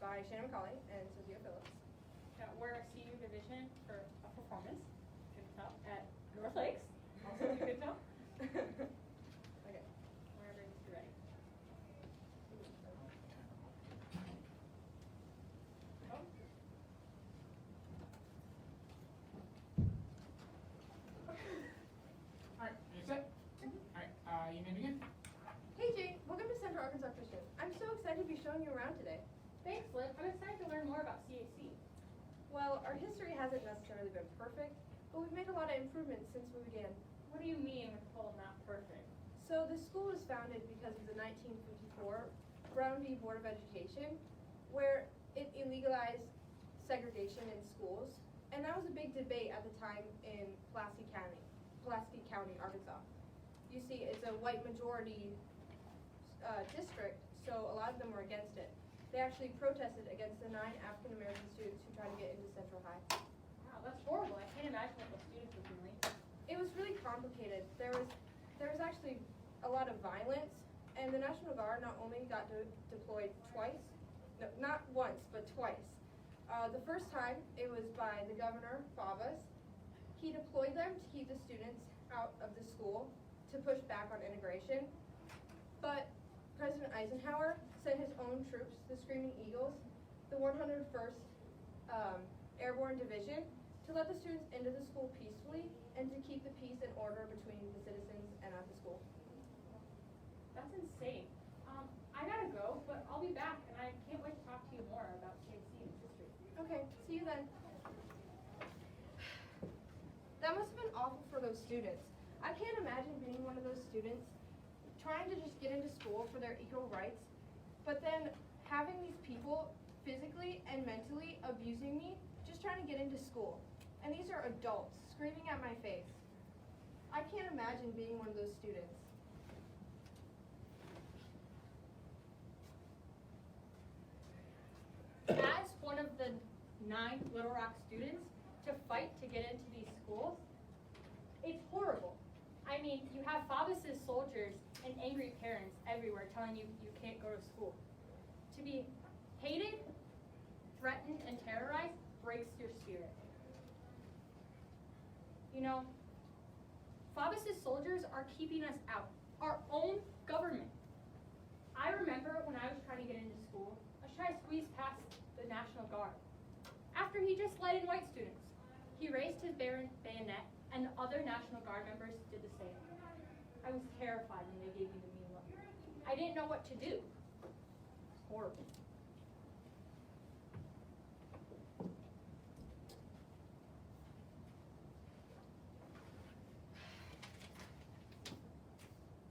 by Shannon McAuley and Sophia Phillips. We're a senior division for a performance, you can tell, at North Lakes. Also, you can tell. Okay. Wherever you're ready. Oh. Alright, you set? Alright, your name again? Hey Jane, welcome to Central Arkansas Christian. I'm so excited to be showing you around today. Thanks, Liv. I'm excited to learn more about CAC. Well, our history hasn't necessarily been perfect, but we've made a lot of improvements since we began. What do you mean with full not perfect? So the school was founded because of the 1954 Brown v. Board of Education, where it illegalized segregation in schools, and that was a big debate at the time in Pulaski County, Arkansas. You see, it's a white majority district, so a lot of them were against it. They actually protested against the 9 African American students who tried to get into Central High. Wow, that's horrible. I can't imagine what the students were feeling. It was really complicated. There was actually a lot of violence, and the National Guard not only got deployed twice, no, not once, but twice. The first time, it was by the governor, Favas. He deployed them to keep the students out of the school to push back on integration. But President Eisenhower sent his own troops, the Screaming Eagles, the 101st Airborne Division, to let the students into the school peacefully and to keep the peace and order between the citizens and at the school. That's insane. I gotta go, but I'll be back, and I can't wait to talk to you more about CAC and its history. Okay, see you then. That must have been awful for those students. I can't imagine being one of those students trying to just get into school for their equal rights, but then having these people physically and mentally abusing me just trying to get into school. And these are adults screaming at my face. I can't imagine being one of those students. As one of the 9 Little Rock students to fight to get into these schools, it's horrible. I mean, you have Favas' soldiers and angry parents everywhere telling you you can't go to school. To be hated, threatened, and terrorized breaks your spirit. You know, Favas' soldiers are keeping us out, our own government. I remember when I was trying to get into school, I was trying to squeeze past the National Guard. After he just let in white students, he raised his bayonet, and the other National Guard members did the same. I was terrified when they gave me the mean look. I didn't know what to do. It was horrible.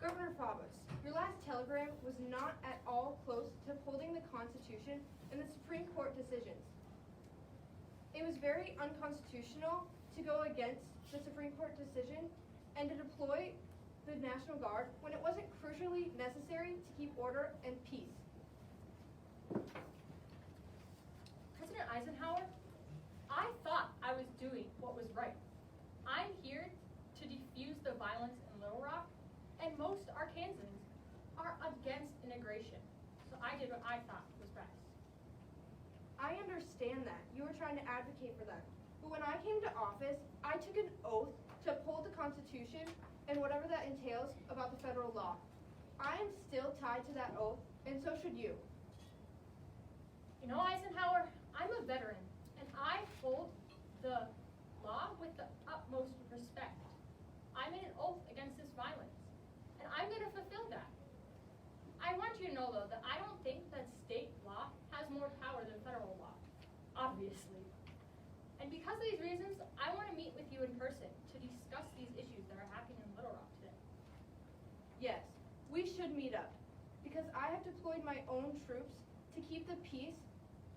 Governor Favas, your last telegram was not at all close to upholding the Constitution and the Supreme Court decisions. It was very unconstitutional to go against the Supreme Court decision and to deploy the National Guard when it wasn't crucially necessary to keep order and peace. President Eisenhower, I thought I was doing what was right. I'm here to defuse the violence in Little Rock, and most Arkansans are against integration. So I did what I thought was best. I understand that. You were trying to advocate for them. But when I came to office, I took an oath to uphold the Constitution and whatever that entails about the federal law. I am still tied to that oath, and so should you. You know, Eisenhower, I'm a veteran, and I hold the law with the utmost respect. I made an oath against this violence, and I'm going to fulfill that. I want you to know, though, that I don't think that state law has more power than federal law, obviously. And because of these reasons, I want to meet with you in person to discuss these issues that are happening in Little Rock today. Yes, we should meet up, because I have deployed my own troops to keep the peace,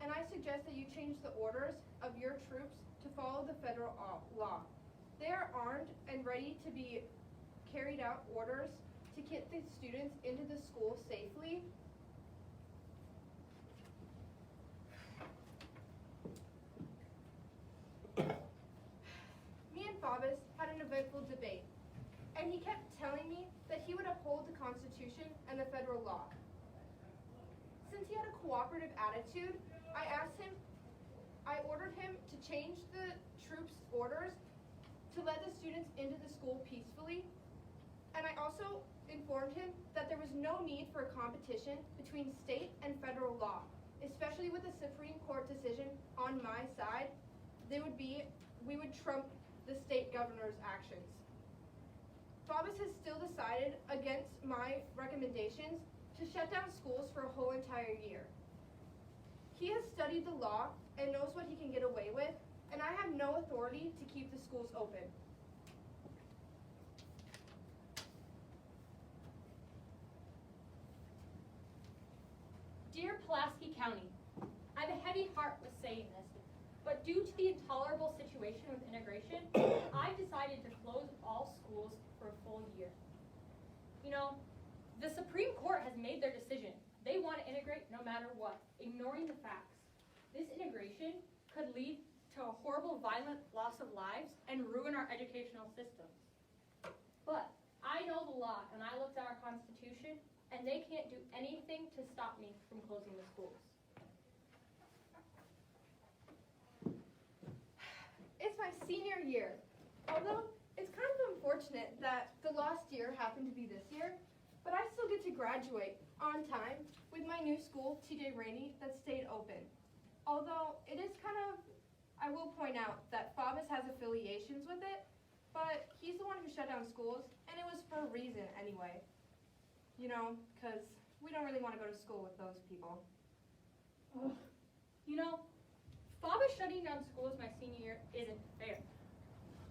and I suggest that you change the orders of your troops to follow the federal law. They are armed and ready to be carried out orders to get the students into the school safely. Me and Favas had an eventful debate, and he kept telling me that he would uphold the Constitution and the federal law. Since he had a cooperative attitude, I ordered him to change the troops' orders to let the students into the school peacefully. And I also informed him that there was no need for a competition between state and federal law, especially with the Supreme Court decision on my side. We would trump the state governor's actions. Faubus has still decided against my recommendations to shut down schools for a whole entire year. He has studied the law and knows what he can get away with, and I have no authority to keep the schools open. Dear Pulaski County, I have a heavy heart with saying this, but due to the intolerable situation with integration, I've decided to close all schools for a full year. You know, the Supreme Court has made their decision. They want to integrate no matter what, ignoring the facts. This integration could lead to a horrible, violent loss of lives and ruin our educational systems. But I know the law, and I looked at our Constitution, and they can't do anything to stop me from closing the schools. It's my senior year. Although it's kind of unfortunate that the lost year happened to be this year, but I still get to graduate on time with my new school, TJ Rainey, that stayed open. Although it is I will point out that Faubus has affiliations with it, but he's the one who shut down schools, and it was for a reason anyway. You know, because we don't really want to go to school with those people. Ugh. You know, Faubus shutting down schools my senior year isn't fair.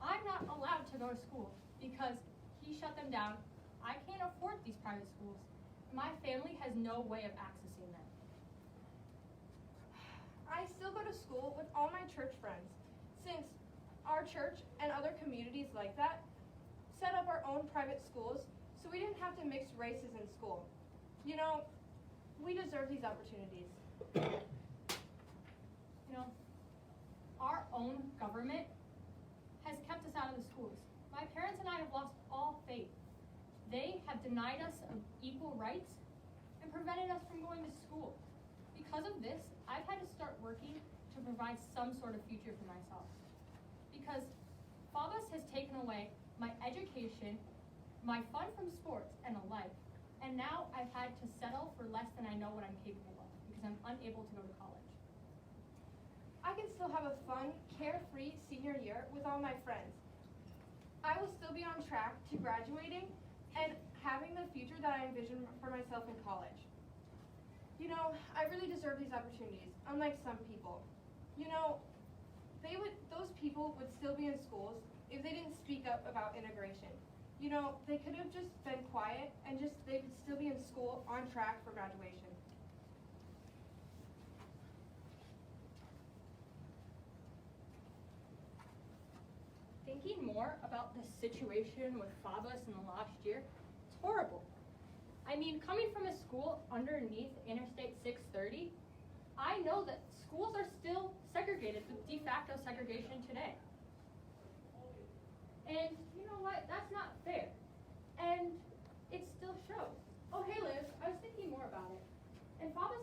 I'm not allowed to go to school because he shut them down. I can't afford these private schools. My family has no way of accessing them. I still go to school with all my church friends, since our church and other communities like that set up our own private schools so we didn't have to mix races in school. You know, we deserve these opportunities. You know, our own government has kept us out of the schools. My parents and I have lost all faith. They have denied us of equal rights and prevented us from going to school. Because of this, I've had to start working to provide some sort of future for myself. Because Faubus has taken away my education, my fun from sports, and a life. And now I've had to settle for less than I know what I'm capable of because I'm unable to go to college. I can still have a fun, carefree senior year with all my friends. I will still be on track to graduating and having the future that I envision for myself in college. You know, I really deserve these opportunities, unlike some people. You know, those people would still be in schools if they didn't speak up about integration. You know, they could have just been quiet and they could still be in school on track for graduation. Thinking more about the situation with Faubus in the last year, it's horrible. I mean, coming from a school underneath Interstate 630, I know that schools are still segregated with de facto segregation today. And you know what? That's not fair. And it still shows. Oh, hey Liz, I was thinking more about it. And Faubus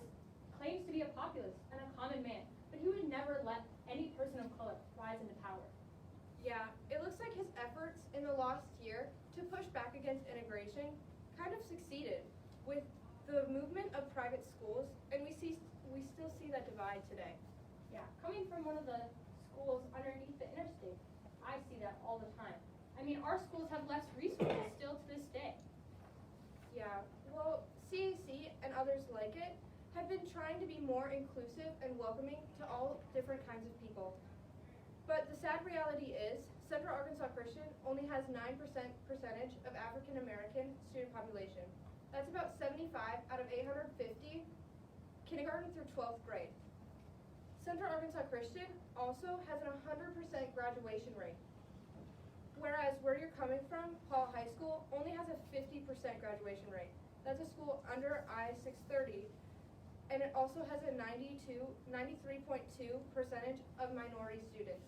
claims to be a populist and a common man, but he would never let any person of color rise into power. Yeah, it looks like his efforts in the last year to push back against integration kind of succeeded with the movement of private schools, and we still see that divide today. Yeah, coming from one of the schools underneath the interstate, I see that all the time. I mean, our schools have less resources still to this day. Yeah, well, CAC and others like it have been trying to be more inclusive and welcoming to all different kinds of people. But the sad reality is, Central Arkansas Christian only has 9% percentage of African American student population. That's about 75 out of 850, kindergarten through 12th grade. Central Arkansas Christian also has an 100% graduation rate. Whereas where you're coming from, Paul High School, only has a 50% graduation rate. That's a school under I-630, and it also has a 93.2% of minority students.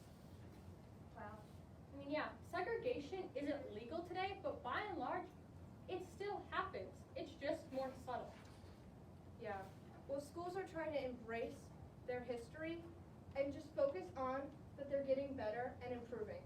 Wow. I mean, yeah, segregation isn't legal today, but by and large, it still happens. It's just more subtle. Yeah. Well, schools are trying to embrace their history, and just focus on that they're getting better and improving.